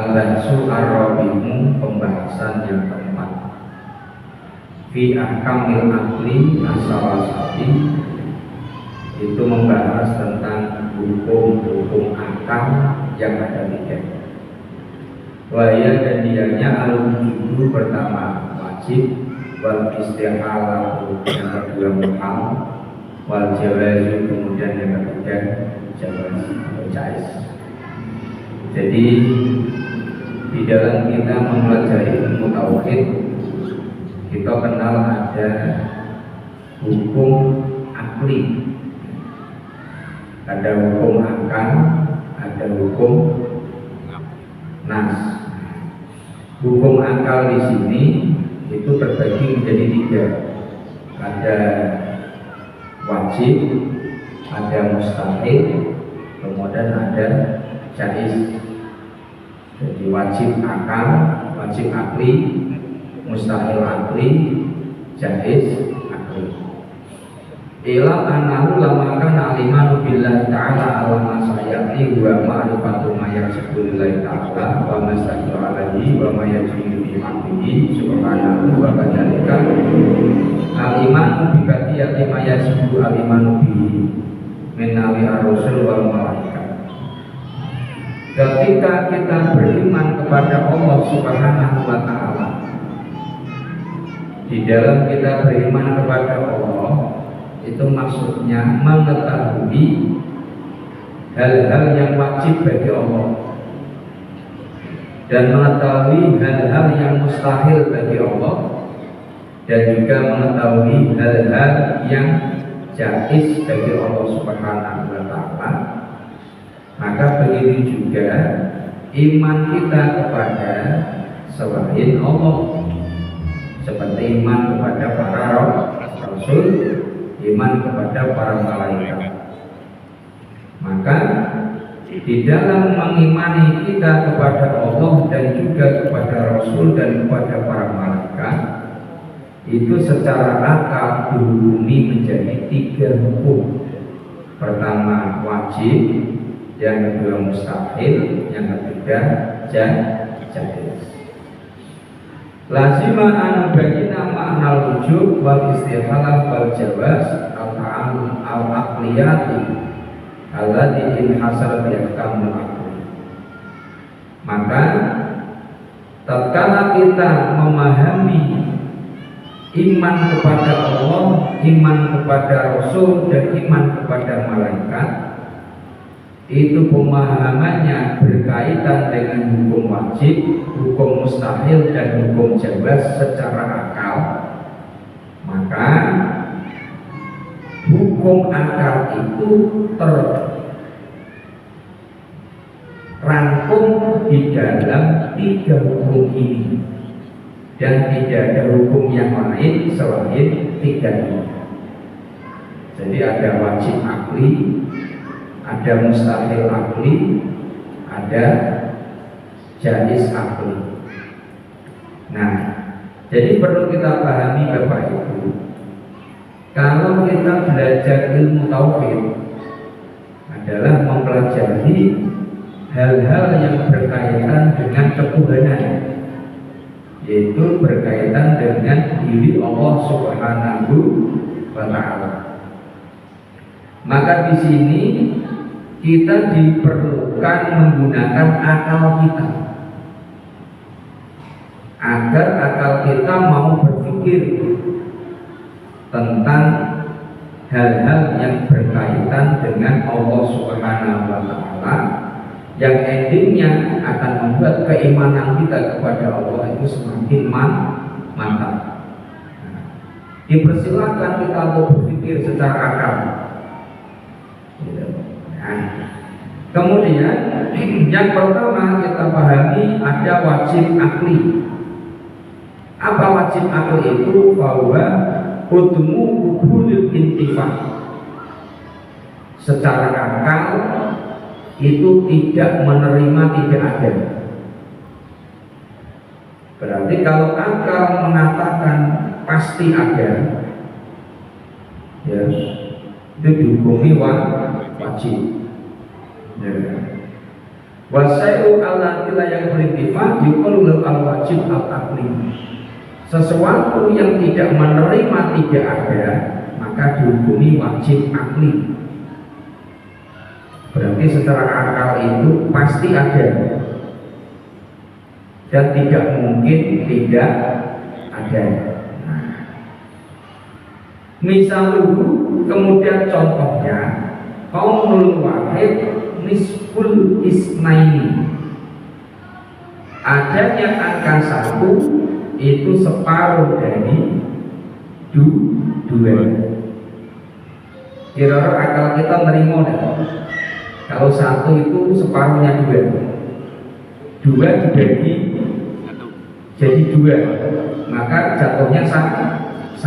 Al-Bahsu Ar-Rabi'u, pembahasan yang keempat. Fi ahkamil akli as-salasati, itu membahas tentang hukum-hukum akal yang ada tiga. Wahya dan dianya al-wujudu pertama wajib, wal istihalah yang kedua muhal, wal jawazu kemudian yang ketiga jawaz atau jaiz. Jadi di dalam kita mempelajari ilmu tauhid, kita kenal ada hukum akli, ada hukum akal, ada hukum nas. Hukum akal di sini itu terbagi menjadi tiga. Ada wajib, ada mustahil, kemudian ada jaiz. Jadi wajib akal, wajib akli, mustahil akli, jaiz akli. Ilam anahu lama kana alimanu billahi ta'ala alama sayati wa ma'rifatu ma yasifu lillahi ta'ala wa mastaqiru alaihi wa ma yajidu bi hamdihi subhanahu wa kadzalika alimanu bi katiyati ma yasifu alimanu bihi menawi ar-rusul wal malaikat. Ketika kita beriman kepada Allah subhanahu wa ta'ala, di dalam kita beriman kepada Allah itu maksudnya mengetahui hal-hal yang wajib bagi Allah dan mengetahui hal-hal yang mustahil bagi Allah dan juga mengetahui hal-hal yang jaiz bagi Allah Subhanahu wa ta'ala. Maka begitu juga iman kita kepada selain Allah, seperti iman kepada para rasul, iman kepada para malaikat. Maka di dalam mengimani kita kepada Allah dan juga kepada Rasul dan kepada para malaikat, itu secara akal dihukumi menjadi tiga hukum. Pertama wajib, yang kedua mustahil, yang ketiga jaiz. Lazima an bayyana ma'na al-wujub wal istihalah wal jawaz al-ta'am al-aqliyati allati inhasara bi ahkamil aqli. Maka tatkala kita memahami iman kepada Allah, iman kepada Rasul dan iman kepada malaikat, itu pemahamannya berkaitan dengan hukum wajib, hukum mustahil dan hukum jawaz secara akal. Maka hukum akal itu terrangkum di dalam tiga hukum ini dan tidak ada hukum yang lain selain tiga ini. Jadi ada wajib akli, ada mustahil akli, ada jaiz akli. Nah, jadi perlu kita pahami Bapak Ibu, kalau kita belajar ilmu tauhid adalah mempelajari hal-hal yang berkaitan dengan ketuhanan, yaitu berkaitan dengan diri Allah Subhanahu wa ta'ala. Maka di sini kita diperlukan menggunakan akal kita agar akal kita mau berpikir tentang hal-hal yang berkaitan dengan Allah Subhanahu wa ta'ala, yang endingnya akan membuat keimanan kita kepada Allah itu semakin mantap. Dipersilakan kita untuk berpikir secara akal. Nah, kemudian yang pertama kita pahami ada wajib akli. Apa wajib akli itu? Bahwa udmu hubulil intifah. Secara akal itu tidak menerima tidak ada. Berarti kalau akal mengatakan pasti ada, ya, itu dihukumi wajib. Ya. Wasai'u allati la yang berintifat yuqallu al-wajib al-aqli. Sesuatu yang tidak menerima tidak ada, maka dihukumi wajib akli. Berarti secara akal itu pasti ada dan tidak mungkin tidak ada. Misaluhu, kemudian contohnya qaulul wahid nisful isnaini. Adanya angka 1 itu separuh dari dua. Kira-kira akal kita nerima enggak? Kalau 1 itu separuhnya 2. 2 dibagi jadi 2, maka jatuhnya 1.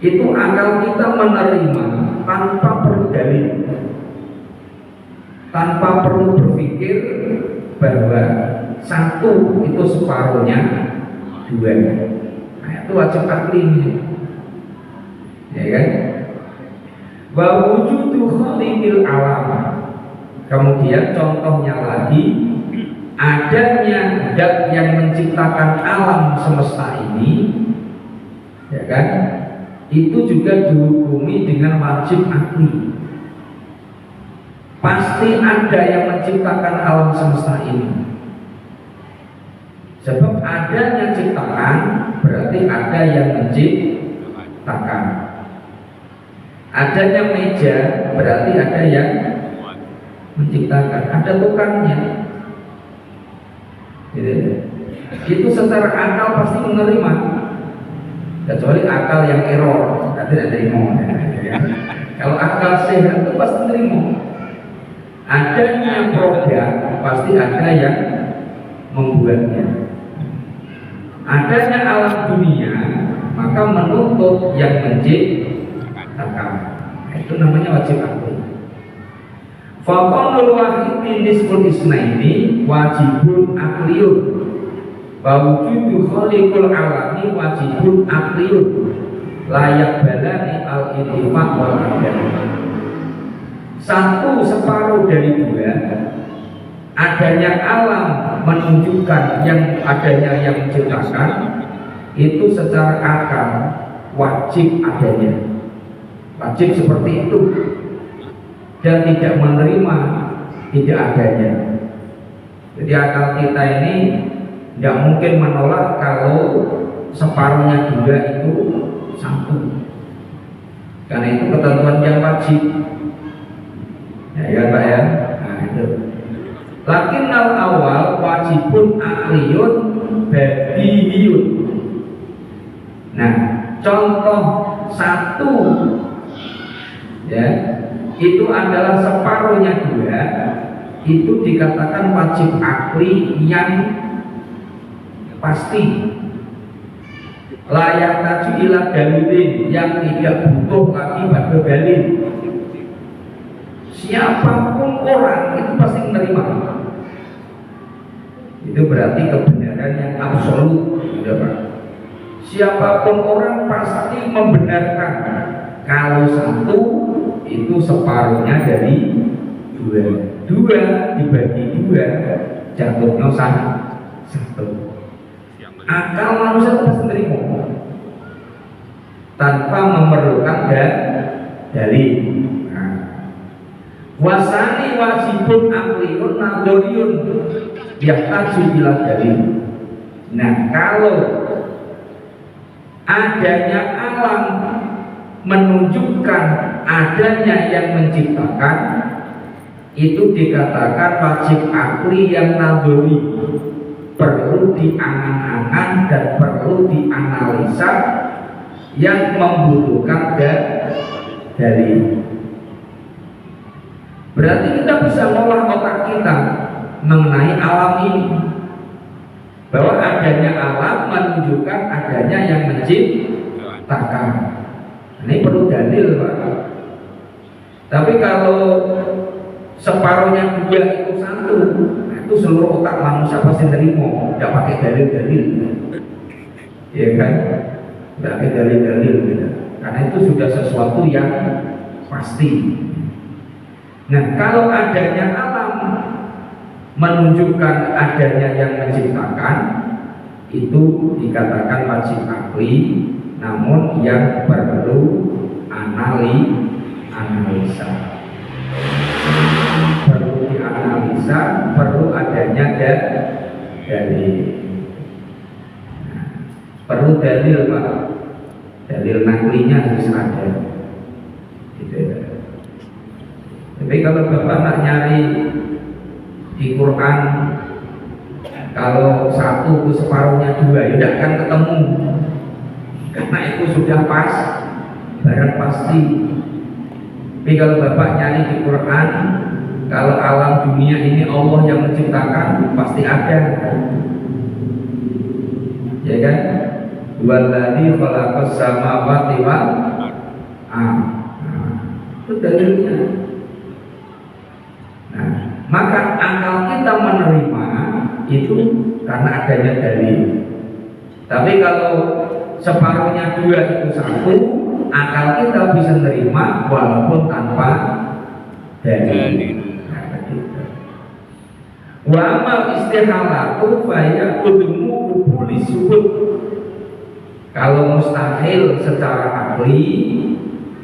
Itu akal kita menerima tanpa perlu dalil, tanpa perlu berpikir bahwa 1 itu separuhnya 2. Nah, itu wajib akli, ya kan? Wa wujudu khaliqil alam. Kemudian contohnya lagi, adanya zat yang menciptakan alam semesta ini, ya kan? Itu juga dihukumi dengan wajib akli. Pasti ada yang menciptakan alam semesta ini. Sebab adanya ciptaan berarti ada yang menciptakan. Adanya meja berarti ada yang menciptakan. Ada tukangnya. Gitu. Itu secara akal pasti menerima. Kecuali akal yang error, tidak terima. Kalau akal sehat itu pasti terima. Adanya produk pasti ada yang membuatnya. Adanya alam dunia maka menuntut yang menciptakan. Itu namanya wajib akli. Faqanul wahidi nisful isnaini wajibun akliyun. Wawujudu khaliqul alami wajibun akliyun. Layak balani al-intifaq wal adab. 1 separuh dari 2, adanya alam menunjukkan yang adanya yang menciptakan, itu secara akal wajib adanya, wajib seperti itu, dan tidak menerima tidak adanya. Jadi akal kita ini tidak mungkin menolak kalau separuhnya 2 itu 1, karena itu ketentuan yang wajib. Ya Pak ya. Nah itu. Lakinnal awal wajibun akliyun badihiyun. Nah, contoh 1 ya, itu adalah separuhnya 2, itu dikatakan wajib akli yang pasti. Layak tajilah dalilin, yang tidak butuh lagi pada dalil. Siapapun orang itu pasti menerima. Itu berarti kebenaran yang absolut, ya Pak. Siapapun orang pasti membenarkan kalau 1 itu separuhnya dari 2. 2 dibagi 2 jatuhnya 1. Akal manusia itu pasti menerima tanpa memerlukan dalil. Wasani wajibun akliyun nadoriyun yahtaju ila dalil. Nah, kalau adanya alam menunjukkan adanya yang menciptakan, itu dikatakan wajib akli yang nadori, perlu diangan-angan dan perlu dianalisa, yang membutuhkan dalil. Berarti kita bisa ngolah otak kita mengenai alam ini, bahwa adanya alam menunjukkan adanya yang menciptakan. Ini perlu dalil, Pak. Tapi kalau separuhnya 2 itu 1, nah itu seluruh otak manusia pasti terima, tidak pakai dalil-dalil, ya kan? Tidak pakai dalil-dalil, gitu. Karena itu sudah sesuatu yang pasti. Nah, kalau adanya alam menunjukkan adanya yang menciptakan, itu dikatakan wajib akli, namun yang perlu analisa, perlu dianalisa, perlu adanya dalil. Perlu dalil, Pak. Dalil naklinya harus ada. Gitu ya. Tapi kalau Bapak nak nyari di Quran, kalau satu itu separuhnya dua, ya tidak akan ketemu. Karena itu sudah pas, barang pasti. Tapi kalau Bapak nyari di Quran, kalau alam dunia ini Allah yang menciptakan, pasti ada. Ya kan? Walladzi khalaqas samawati wal ardh. Itu dalilnya. Nah, maka akal kita menerima itu karena adanya dalil. Tapi kalau separuhnya dua itu satu, akal kita bisa menerima walaupun tanpa dalil. Wa amal istihalatu faya kudumu kubuli subut. Kalau mustahil secara akli,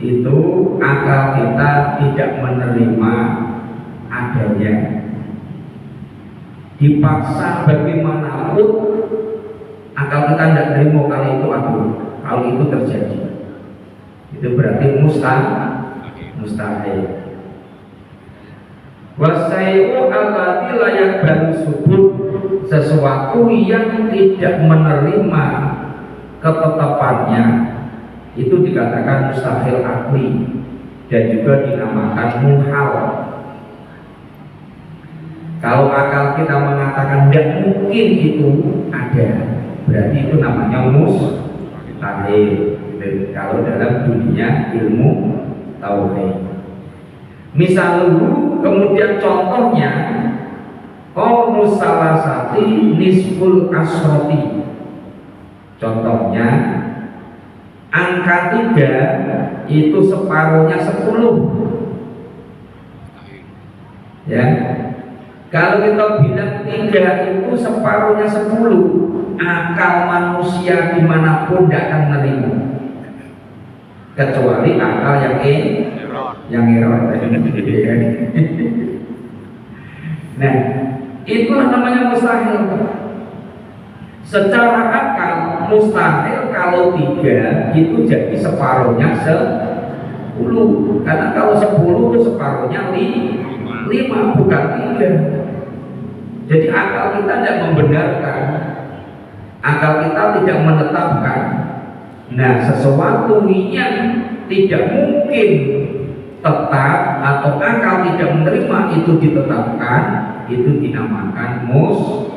itu akal kita tidak menerima adanya. Dipaksa bagaimanapun, akal kita tidak terima kalau itu aku, kalau itu terjadi. Itu berarti mustahil. Wasai'u alladzi layak baru subut, sesuatu yang tidak menerima ketetapannya itu dikatakan mustahil akli dan juga dinamakan muhal. Kalau akal kita mengatakan tidak mungkin itu ada, berarti itu namanya mustahil. Kalau dalam dunia ilmu tauhid, misalnya kemudian contohnya qaulus salasati nisful asroti. Contohnya angka 3 itu separuhnya 10. Ya. Kalau kita bilang 3 itu separuhnya 10, akal manusia dimanapun tidak akan menerima, kecuali akal yang error. Nah, itulah namanya mustahil. Secara akal mustahil kalau 3 itu jadi separuhnya 10. Karena kalau 10 itu separuhnya 5, bukan 3. Jadi akal kita tidak membenarkan, akal kita tidak menetapkan. Nah, sesuatu yang tidak mungkin tetap atau akal tidak menerima itu ditetapkan, itu dinamakan mustahil.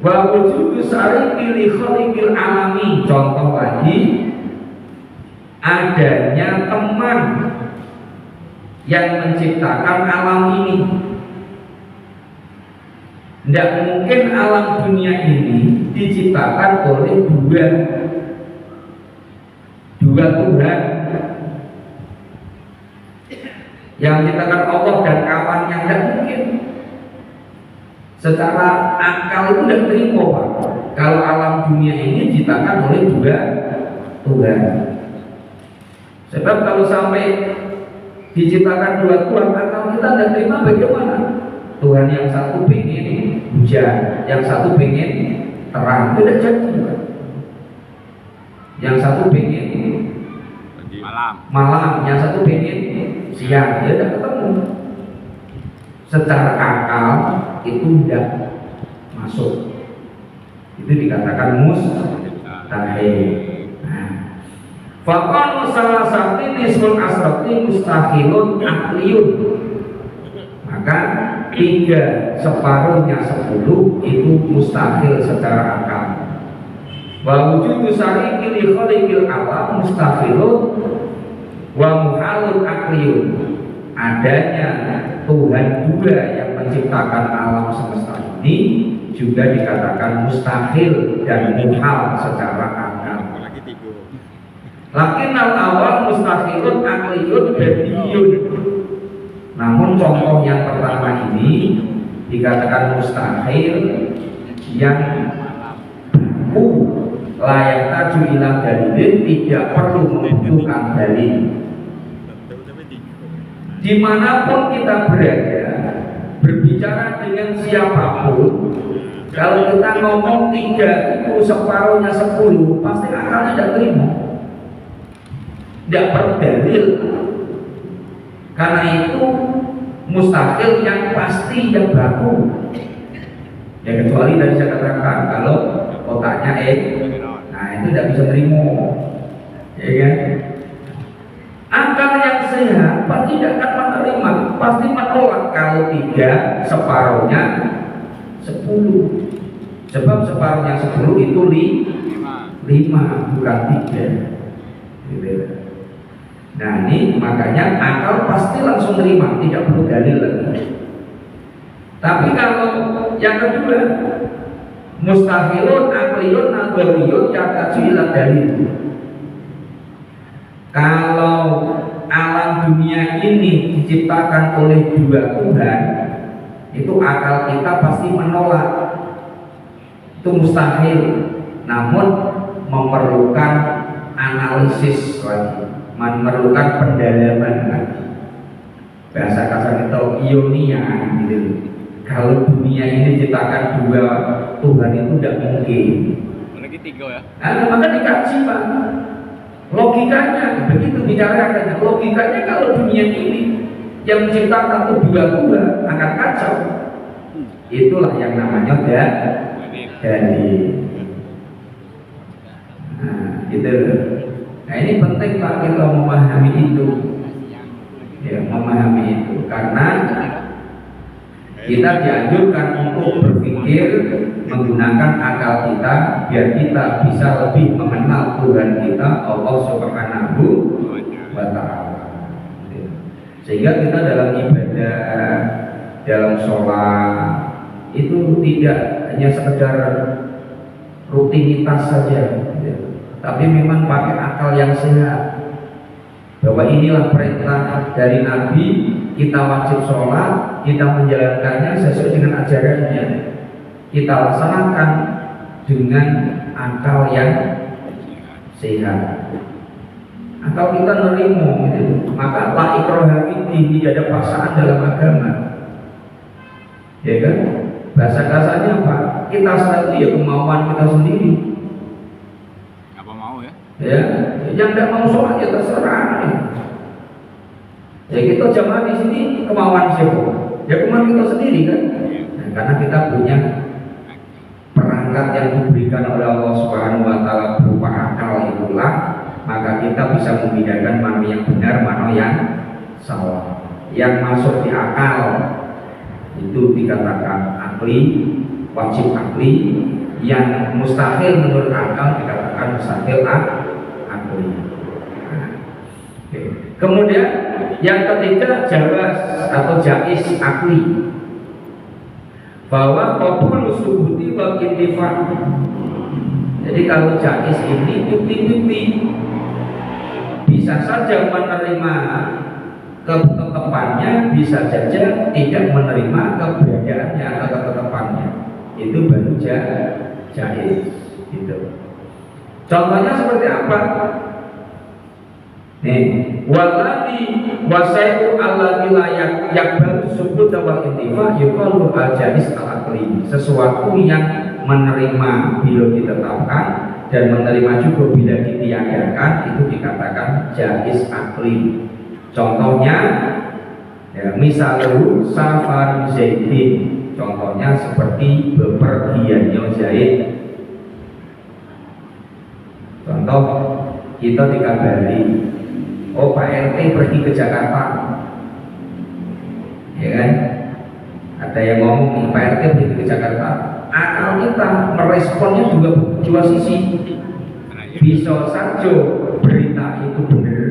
Wa wujudu syariqi li khaliqil alami. Contoh lagi, adanya teman yang menciptakan alam ini. Tidak mungkin alam dunia ini diciptakan oleh dua Tuhan. Yang diciptakan Allah dan kawannya, tidak mungkin. Secara akal itu tidak terima, Pak. Kalau alam dunia ini diciptakan oleh dua Tuhan. Sebab kalau sampai diciptakan dua Tuhan, akal kita tidak terima bagaimana? Tuhan yang satu pengen hujan, yang satu pengen terang, tidak jadi. Yang satu pengen malam, yang satu pengen siang, dia tidak ketemu. Secara akal itu tidak masuk. Itu dikatakan mustahil. Faqanu salah satu nisful asrati mustahilun akliyun. Maka 3 separuhnya 10 itu mustahil secara akal. Wa wujudu syariqi li khaliqil alam mustahilun wa muhalun akliyun. Adanya Tuhan dua yang menciptakan alam semesta ini juga dikatakan mustahil dan muhal secara akal. Lakin awal mustahilun akliyun badiyun. Namun contoh yang pertama ini dikatakan mustahil yang baku layak taju ila dalilin, tidak perlu membutuhkan dalil. Dimanapun kita berada, berbicara dengan siapapun, kalau kita ngomong 3 itu separuhnya 10, pasti akalnya tidak terima, tidak perlu dalil. Karena itu mustahil yang pasti, yang baku. Ya kecuali tadi saya katakan kalau otaknya nah itu tidak bisa terima, ya kan? Akal yang sehat pasti tidak akan menerima, pasti menolak kalau 3 separuhnya 10. Sebab separuhnya 10 itu 5 bukan 3. Gitu. Nah ini makanya akal pasti langsung terima, tidak perlu dalil lagi. Tapi kalau yang kedua, mustahilun akliyun nadhariyun yakaju ila dalil. Kalau alam dunia ini diciptakan oleh 2 Tuhan, itu akal kita pasti menolak, itu mustahil. Namun memerlukan analisis lagi, memerlukan pendalaman lagi. Bahasa kasar itu ionia gitu. Kalau dunia ini diciptakan 2 Tuhan itu tidak mungkin. Lagi 3 ya. Maka dikaji Pak. Logikanya begitu bicara, logikanya kalau dunia ini yang menciptakan itu 2 Tuhan akan kacau. Itulah yang namanya dalil. Nah, gitu. Nah ini penting Pak kita memahami itu. Ya, memahami itu karena kita dianjurkan untuk berpikir menggunakan akal kita biar kita bisa lebih mengenal Tuhan kita Allah Subhanahu wa Ta'ala. Sehingga kita dalam ibadah, dalam sholat itu tidak hanya sekedar rutinitas saja, tapi memang pakai akal yang sehat. Bahwa inilah perintah dari Nabi, kita wajib sholat, kita menjalankannya sesuai dengan ajarannya, kita laksanakan dengan akal yang sehat. Akal kita nerimo, gitu. Maka la ikraha fiddin, tidak ada paksaan dalam agama, ya kan? Bahasa kasarnya apa? Kita sendiri ya kemauan kita sendiri. Apa mau ya? Ya, yang tidak mau sholat ya terserah. Ya kita jamaah di sini kemauan siapa? Ya kemauan kita sendiri kan? Nah, karena kita punya perangkat yang diberikan oleh Allah Subhanahu wa Ta'ala berupa akal itulah, maka kita bisa membedakan mana yang benar, mana yang salah. Yang masuk di akal itu dikatakan akli, wajib akli. Yang mustahil menurut akal dikatakan mustahil akli. Nah, okay. Kemudian yang ketiga jawaz atau jaiz akli, bahwa qabul subuti wa intifa. Jadi kalau jaiz ini bukti-bukti bisa saja menerima ketetapannya, bisa saja tidak menerima keberadaannya atau ketetapannya. Itu baru jaiz gitu. Contohnya seperti apa? Nih, waladi wasaitu alladzi la yaqbalu subut wal intifa yuqalu al jaiz al aqli. Sesuatu yang menerima bila ditetapkan dan menerima juga bila ditiadakan itu dikatakan jaiz aqli. Contohnya ya, misalnya safar Zaidin. Contohnya seperti bepergiannya Zaid. Contoh, kita dikabari, oh Pak RT pergi ke Jakarta, ya kan? Ada yang ngomong Pak RT pergi ke Jakarta. Akal kita meresponnya juga dua sisi. Bisa saja berita itu benar,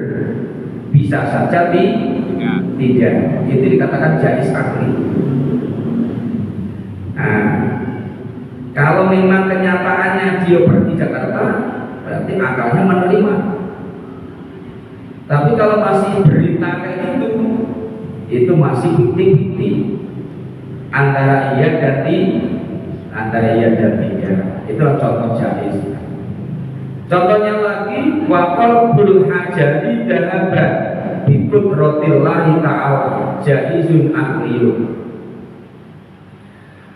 bisa saja tidak. Itu dikatakan jaiz akli. Nah, kalau memang kenyataannya dia pergi Jakarta, berarti akalnya menerima. Tapi kalau masih berita kayak gitu, itu masih bukti-bukti antara iya dan tidak. Itulah contoh jais. Contohnya lagi wakal bul hajari dahaba ikut rotillahi ta'ala jaizun akliyun.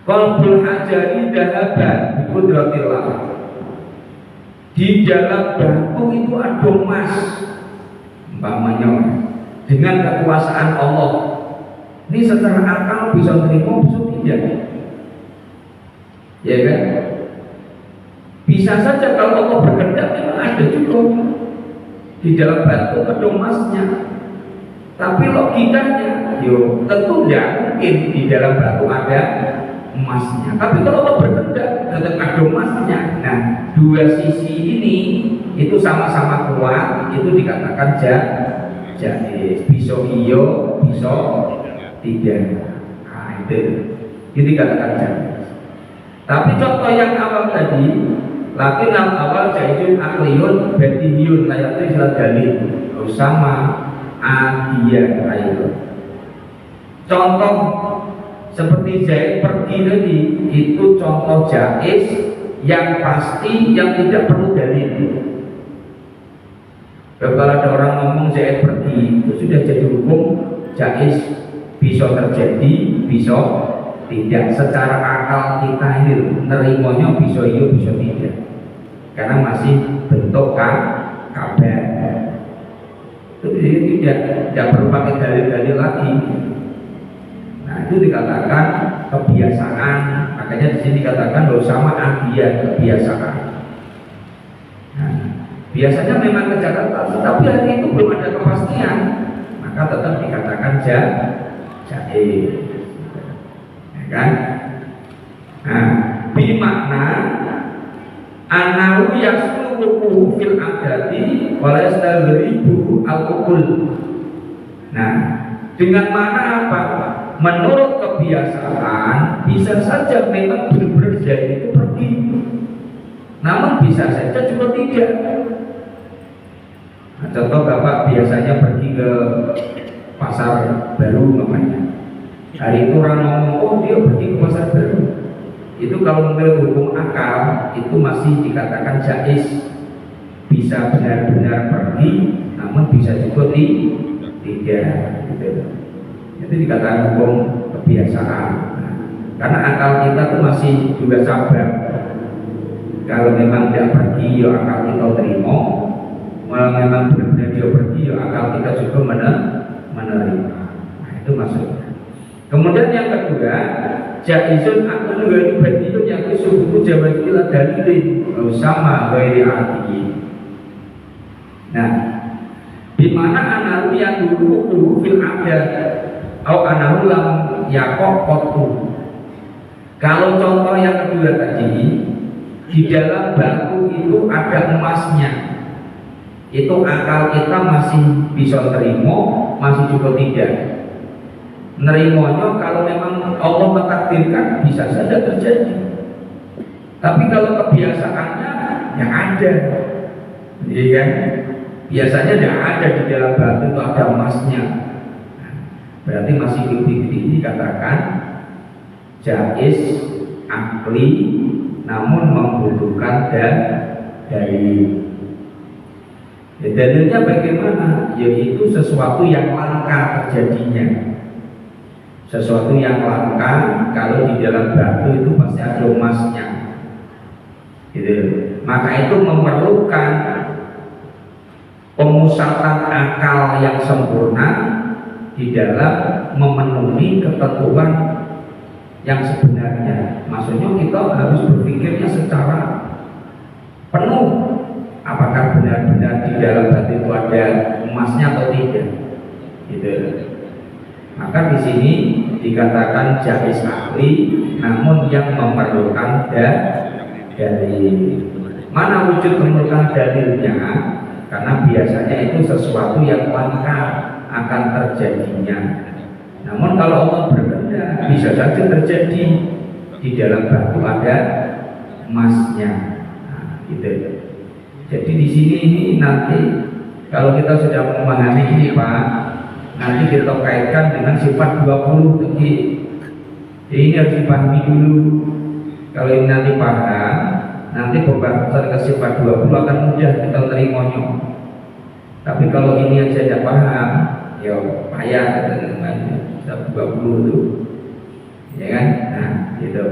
Qalbul hajari dahaba ikut rotillah. Di dalam batu itu ada emas, umpamanya dengan kekuasaan Allah. Ini secara akal bisa terima, bisa tidak, ya kan? Bisa saja kalau Allah berkehendak memang ada juga di dalam batu ada emasnya. Tapi logikanya, tentu tidak mungkin di dalam batu ada emasnya. Tapi kalau Allah berkehendak tetap ada emasnya. Nah, dua sisi ini itu sama-sama kuat, itu dikatakan jais. Bisa iyo, bisa tidak. Nah, itu dikatakan jais. Tapi contoh yang awal tadi, lakin awal jaizun akliyun badihiyun layaknya istilah dalil sama adiyah ayo. Contoh seperti jais pergi tadi itu contoh jais yang pasti, yang tidak perlu dalil. Kalau ada orang ngomong jais pergi itu sudah jadi hukum jais, bisa terjadi, bisa tidak. Secara akal kita ini nerimanya bisa iya, bisa tidak, karena masih bentuk kabar. Itu tidak perlu pakai dalil-dalil lagi. Nah, itu dikatakan kebiasaan. Makanya di sini dikatakan sama adian, kebiasaan. Nah, biasanya memang ke Jakarta, tapi hari itu belum ada kepastian, maka tetap dikatakan jais, ya kan? Nah, bimakna anahu yasluhu fil adati wa yastagribu al-uqul. Nah, dengan mana apa? Menurut kebiasaan bisa saja memang benar-benar jais itu pergi, namun bisa saja juga tidak. Nah, contoh Bapak biasanya pergi ke pasar baru namanya. Hari itu orang ngomong, oh dia pergi ke pasar baru. Itu kalau menurut hukum akal itu masih dikatakan jais. Bisa benar-benar pergi, namun bisa juga tidak. Gitu. Itu dikatakan hukum kebiasaan. Nah, karena akal kita tuh masih juga sabar. Kalau memang tidak pergi, ya akal kita terima. Kalau memang benar-benar dia pergi, ya akal kita juga menerima. Nah, itu maksudnya. Kemudian yang kedua, jaizun akun ghairi badilun yang subuh jawabila dalilin sama ghairi arti. Nah, di mana anahu yang dulu fil adat atau anahu lam yakokotu. Kalau contoh yang kedua tadi, di dalam batu itu ada emasnya, itu akal kita masih bisa terima, masih juga tidak. Nerimanya kalau memang Allah mentakdirkan bisa saja terjadi. Tapi kalau kebiasaannya yang ada, iya kan? Biasanya tidak ada di dalam batu itu ada emasnya. Berarti masih lebih dikatakan jais akli, namun membutuhkan dalil. Ya, dalilnya bagaimana? Yaitu sesuatu yang langka terjadinya. Sesuatu yang langka kalau di dalam batu itu pasti ada emasnya, gitu. Maka itu memerlukan pemusatan akal yang sempurna di dalam memenuhi ketentuan yang sebenarnya. Maksudnya kita harus berpikirnya secara penuh, apakah benar-benar di dalam batu itu ada emasnya atau tidak, gitu. Maka di sini dikatakan jais akli, namun yang memerlukan dalil. Mana wujud memerlukan dalilnya? Karena biasanya itu sesuatu yang langka akan terjadinya. Namun kalau Allah berkehendak bisa saja terjadi di dalam batu ada emasnya. Nah, gitu. Jadi di sini ini nanti kalau kita sudah memahami ini Pak, nanti kita kaitkan dengan sifat 20 tadi. Jadi ini harus dipahami dulu. Kalau ini nanti paham, nanti pembahasan ke sifat 20 akan mudah kita terimanya. Tapi kalau ini aja tidak paham, ya payah dengan sifat 20 itu, ya kan? Nah, gitu.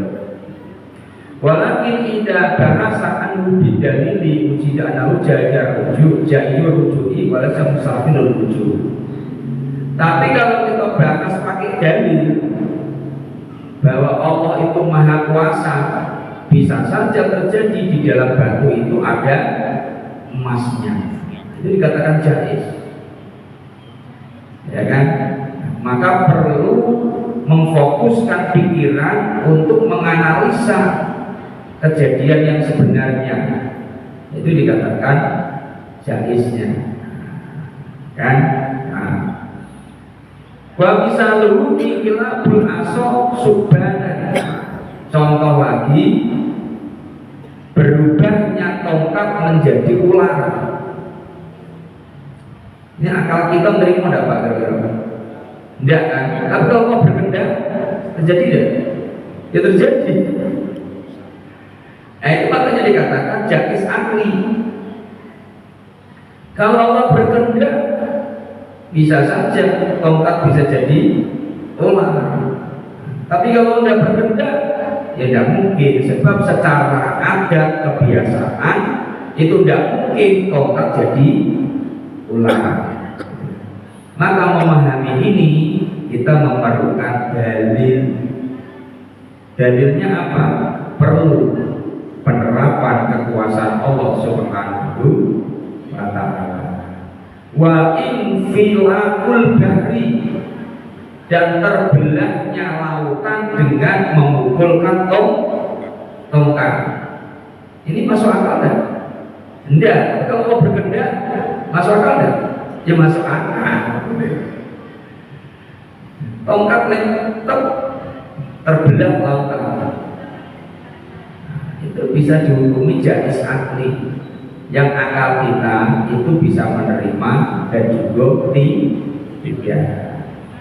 Walakin ida bahasa anu bidalili ujida anahu jajar rujui walasa musafirul rujuk. Tapi kalau kita bahas pakai dalil bahwa Allah itu maha kuasa, bisa saja terjadi di dalam batu itu ada emasnya. Itu dikatakan jaiz, ya kan? Maka perlu memfokuskan pikiran untuk menganalisa kejadian yang sebenarnya. Itu dikatakan jaiznya, kan? Wa bisa lu ikilabul aso subhanan. Contoh lagi, berubahnya tongkat menjadi ular. Ini akal kita menerima enggak Pak kira-kira? Enggak kan? Tapi kalau Allah berkehendak terjadi enggak? Ya terjadi. Itu makanya dikatakan jaiz akli. Kalau Allah berkehendak, bisa saja tongkat bisa jadi ular. Tapi kalau tidak berkehendak, ya tidak mungkin. Sebab secara adat kebiasaan itu tidak mungkin tongkat jadi ular. Maka memahami ini kita memerlukan dalil. Dalilnya apa? Perlu penerapan kekuasaan Allah Subhanahu wa ta'ala. Wa infilakul bahri, dan terbelahnya lautan dengan memukulkan tongkat. Ini masuk akal enggak? Enggak. Kalau Allah berkehendak masuk akal enggak? Ya masuk akal. Tongkat lentep terbelah lautan. Itu bisa dihukumi jaiz akli. Yang akal kita itu bisa menerima dan juga tidak.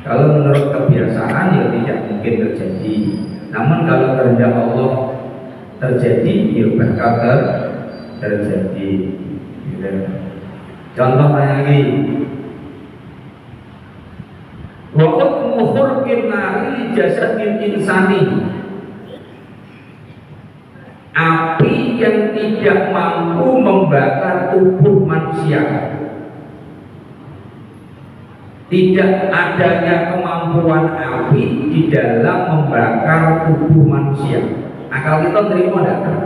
Kalau menurut kebiasaan ya tidak mungkin terjadi. Namun kalau kehendak Allah terjadi, ya bakal terjadi. Gitu. Contoh lagi, wa hukmu khurqin nari jasadil insani. Api yang tidak mampu membakar tubuh manusia, tidak adanya kemampuan api di dalam membakar tubuh manusia. Akal kita terima tidak?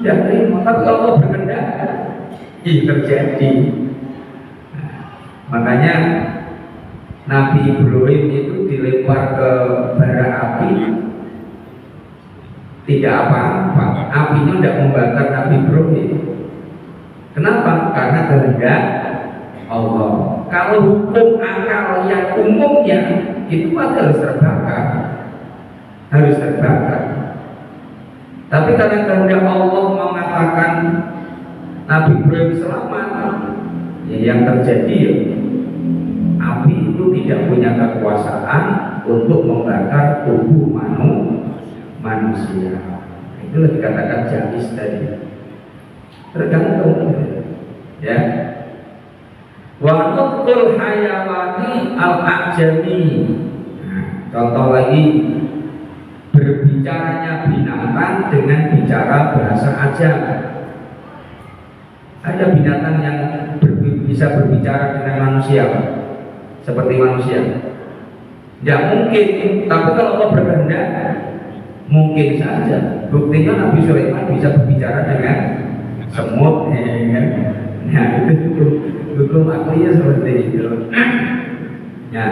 Tidak terima. Tapi kalau Allah berkehendak, terjadi. Makanya Nabi Ibrahim itu dilempar ke bara api, tidak apa-apa, apinya tidak membakar Nabi Ibrahim. Kenapa? Karena kehendak Allah. Kalau hukum akal yang umumnya itu harus terbakar, harus terbakar. Tapi karena kehendak Allah mengatakan Nabi Ibrahim selamat, ya yang terjadi ya, api itu tidak punya kekuasaan untuk membakar tubuh manusia. Itulah dikatakan jaiz tadi. Tergantung, ya. Wa nutqul hayawani al-ajami. Nah, contoh lagi, berbicaranya binatang dengan bicara bahasa ajam. Ada binatang yang bisa berbicara dengan manusia, seperti manusia. Tidak mungkin, tapi kalau Allah berkehendak, mungkin saja. Buktinya Nabi Sulaiman bisa berbicara dengan semut, ya kan? Nah, itu hukum aklinya seperti itu. Ya,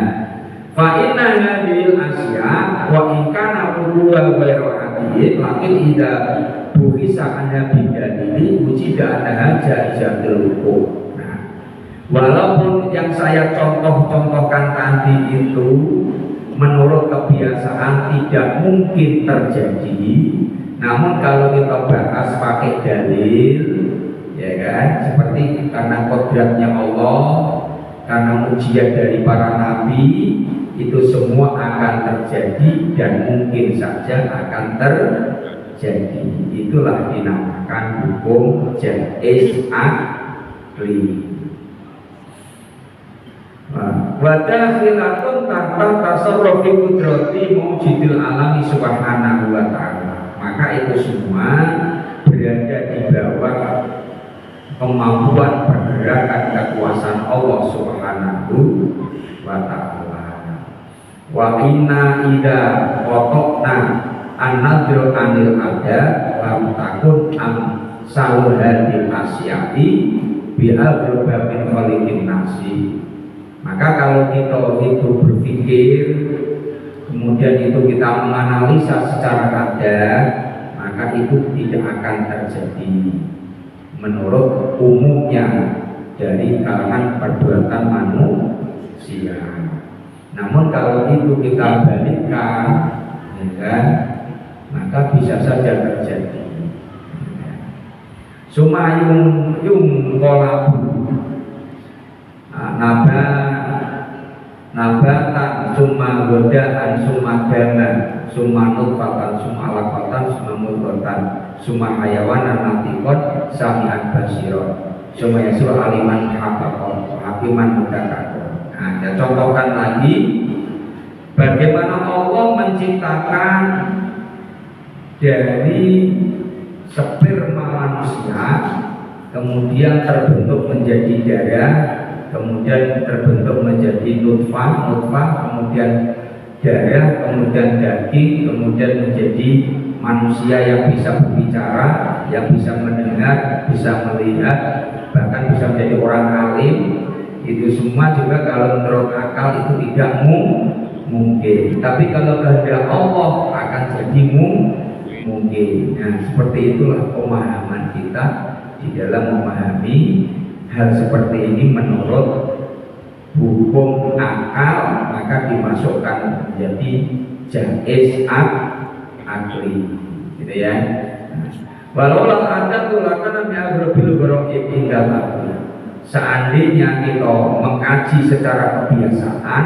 fa inna hadhil asya wa in kana quluwa ghairu hadid lakin idza buhisa anha bidalili wujida anha jaizatul hukum. Nah, walaupun yang saya contohkan tadi itu menurut kebiasaan tidak mungkin terjadi, namun kalau kita bahas pakai dalil, ya kan, seperti karena kodratnya Allah, karena ujian dari para nabi itu semua akan terjadi dan mungkin saja akan terjadi. Itulah dinamakan hukum jaiz akli. Wadakhilatun tahta tasarrufi qudrati mujidil alami subhanahu wa ta'ala. Maka itu semua berada di bawah kemampuan pergerakan kekuasaan Allah subhanahu wa ta'ala. Wa inna ida qotokna an-nadru anil ada lam takun am saluhadil asyai bi'al babin khaliqin nasi. Maka kalau kita itu berpikir, kemudian itu kita menganalisa secara kadar, maka itu tidak akan terjadi menurut umumnya dari kalangan perbuatan manusia. Namun kalau itu kita balikkan, ya kan, maka bisa saja terjadi. Sumayung kolabu nabatan summa godaan summa dana summa nutfatan summa alaqatan summa mudghatan summa hayawanan natikon sami'an basiron summa yasur aliman habaqon hakiman mudakakon. Nah, ya contohkan lagi bagaimana Allah menciptakan dari sperma manusia kemudian terbentuk menjadi darah, kemudian terbentuk menjadi nutfah, kemudian darah, kemudian daging, kemudian menjadi manusia yang bisa berbicara, yang bisa mendengar, bisa melihat, bahkan bisa menjadi orang alim. Itu semua juga kalau menurut akal itu tidak mungkin. Tapi kalau kehendak Allah akan jadi mungkin. Nah, seperti itulah pemahaman kita di dalam memahami hal seperti ini menurut hukum akal, maka dimasukkan menjadi jaiz akli, gitu ya. Walau ada tulakan mi'agrobil goroib indah. Seandainya kita mengkaji secara kebiasaan,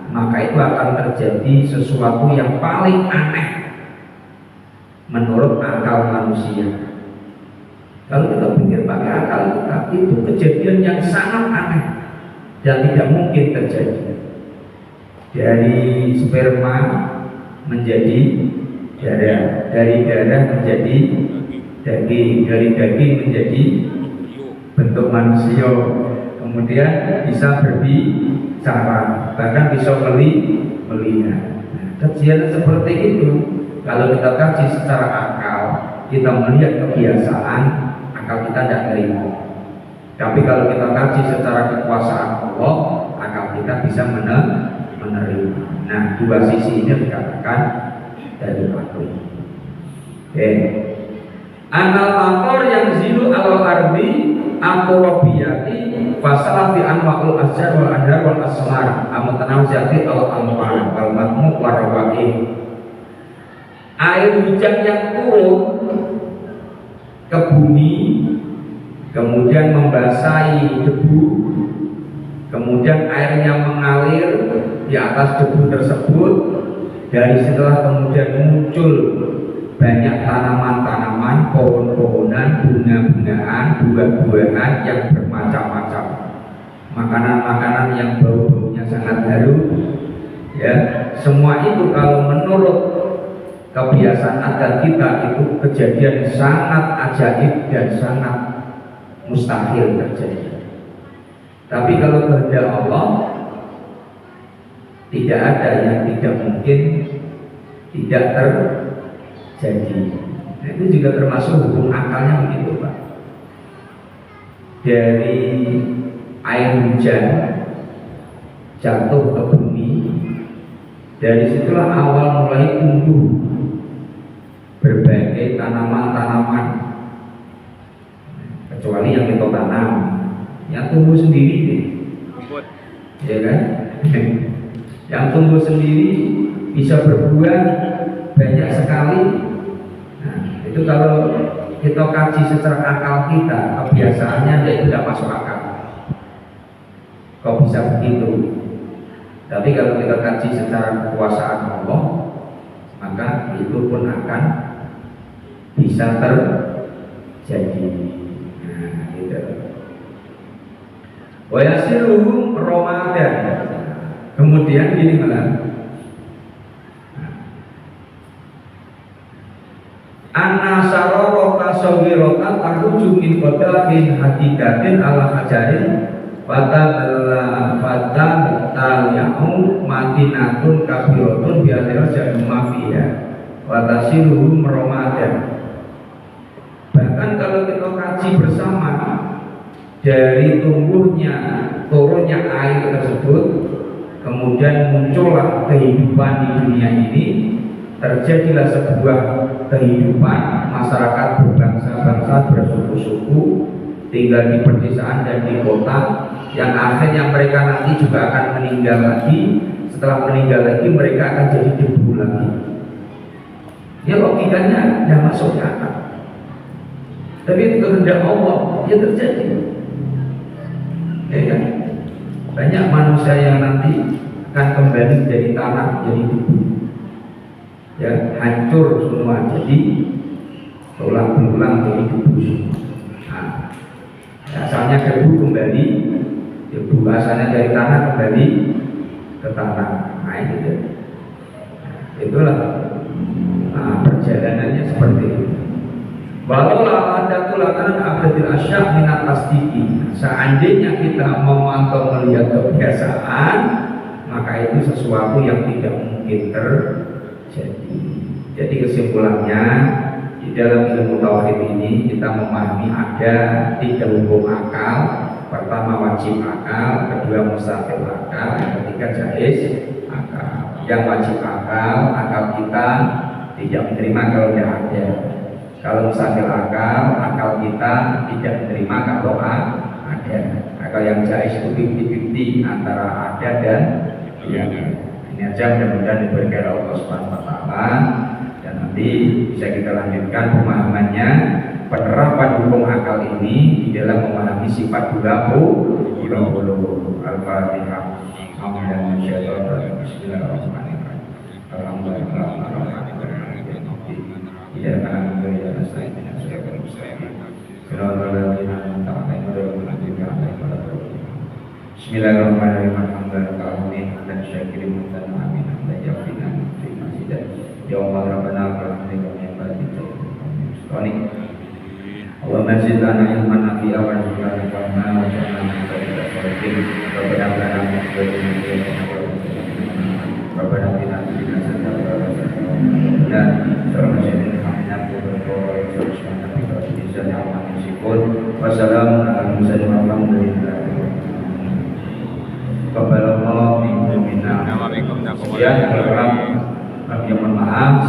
maka itu akan terjadi sesuatu yang paling aneh menurut akal manusia. Kalau kita pikir pakai akal kita, itu kejadian yang sangat aneh dan tidak mungkin terjadi. Dari sperma menjadi darah, dari darah menjadi daging, dari daging menjadi bentuk manusia, kemudian bisa berbicara, bahkan bisa melihat. Nah, kejadian seperti itu kalau kita kaji secara akal, kita melihat kebiasaan, akal kita tidak terima. Tapi kalau kita kaji secara kekuasaan Allah, akal kita bisa menerima. Nah, dua sisi ini dikatakan dari akal. Oke. Anal makor yang zilu al ardi akurobiyati fasalah fi anwa'ul asjar wal adhar wal asmar amatanam zati al anwar wal matmu warawaki. Air hujan yang turun ke bumi kemudian membasahi debu, kemudian airnya mengalir di atas debu tersebut. Dari setelah kemudian muncul banyak tanaman-tanaman, pohon-pohonan, bunga-bungaan, buah-buahan yang bermacam-macam, makanan-makanan yang bau-baunya sangat harum, ya. Semua itu kalau menurut kebiasaan adat kita itu kejadian sangat ajaib dan sangat mustahil terjadi. Tapi kalau kehendak Allah, tidak ada yang tidak mungkin tidak terjadi. Nah, itu juga termasuk hukum akalnya begitu, Pak. Dari air hujan jatuh ke bumi, dari situlah awal mulai tumbuh berbagai tanaman-tanaman, kecuali yang kita tanam, yang tumbuh sendiri deh, ya kan? Yang tumbuh sendiri bisa berbuah banyak sekali. Nah, itu kalau kita kaji secara akal kita, kebiasaannya dia tidak masuk akal. kok bisa begitu? Tapi kalau kita kaji secara kekuasaan Allah, maka itu pun akan bisa terjadi. Nah, gitu. Wa yasiruhum Ramadan. Kemudian gini malah. Anna sarorota sawirota tahuju min qadahin hadikatin ala hajarin fatabtalya'u madinatun kabirotun biasanya jadu mafia watasiluhum Ramadan. Bahkan kalau kita kaji bersama dari tumbuhnya turunnya air tersebut, kemudian muncullah kehidupan di dunia ini, terjadilah sebuah kehidupan masyarakat berbangsa-bangsa, bersuku-suku, tinggal di pedesaan dan di kota, yang akhirnya mereka nanti juga akan meninggal lagi. Setelah meninggal lagi mereka akan jadi debu lagi. Ya logikanya tidak masuk akal. Tapi itu kehendak Allah, ya terjadi. Ya kan? Banyak manusia yang nanti akan kembali jadi tanah, jadi debu. Ya, hancur semua, jadi tulang belulang jadi debu semua. Nah, asalnya debu kembali, debu asalnya dari tanah kembali ke tanah. Nah, itu. Itulah perjalanannya seperti itu. Walau ada tulakanan abadil asyak minat tasdiki. Seandainya kita memantau melihat kebiasaan, maka itu sesuatu yang tidak mungkin terjadi. Jadi kesimpulannya, di dalam ilmu tauhid ini kita memahami ada 3 hukum akal. Pertama wajib akal, kedua mustahil akal, yang ketiga jaiz akal. Yang wajib akal kita tidak menerima kalau tidak ada. Kalau mustahil akal kita tidak menerima kalau ada. Akal yang jaiz itu 50-50 antara ada dan tidak ada. Ini aja, mudah-mudahan diberkahi Allah Subhanahu wa taala, dan nanti bisa kita lanjutkan pemahamannya, penerapan hukum akal ini di dalam memahami sifat 20. Al-Fatihah. Bismillahirrahmanirrahim. Alhamdulillah. Ya kan, ya nasta'in siratal mustaqim. Siratal ladzina an'amta 'alaihim ghairil maghdubi 'alaihim waladdallin. Bismillahirrahmanirrahim. Alhamdulillah dan syakirin dan amin. Dan yaqina fi masjidah. Ya Allah Rabbana alhamdulillah ya batik. Allahumma zid lana ilman nafi'a wa rizqan fahma wa ja'alna min ibadika sholihin. Rabbana lana min ladunka Rabbana atina fid dunya hasanatan wa qina adzabannar. Wassalamu ala mursalin walhamdulillahi rabbil alamin. Ya, kami mohon maaf.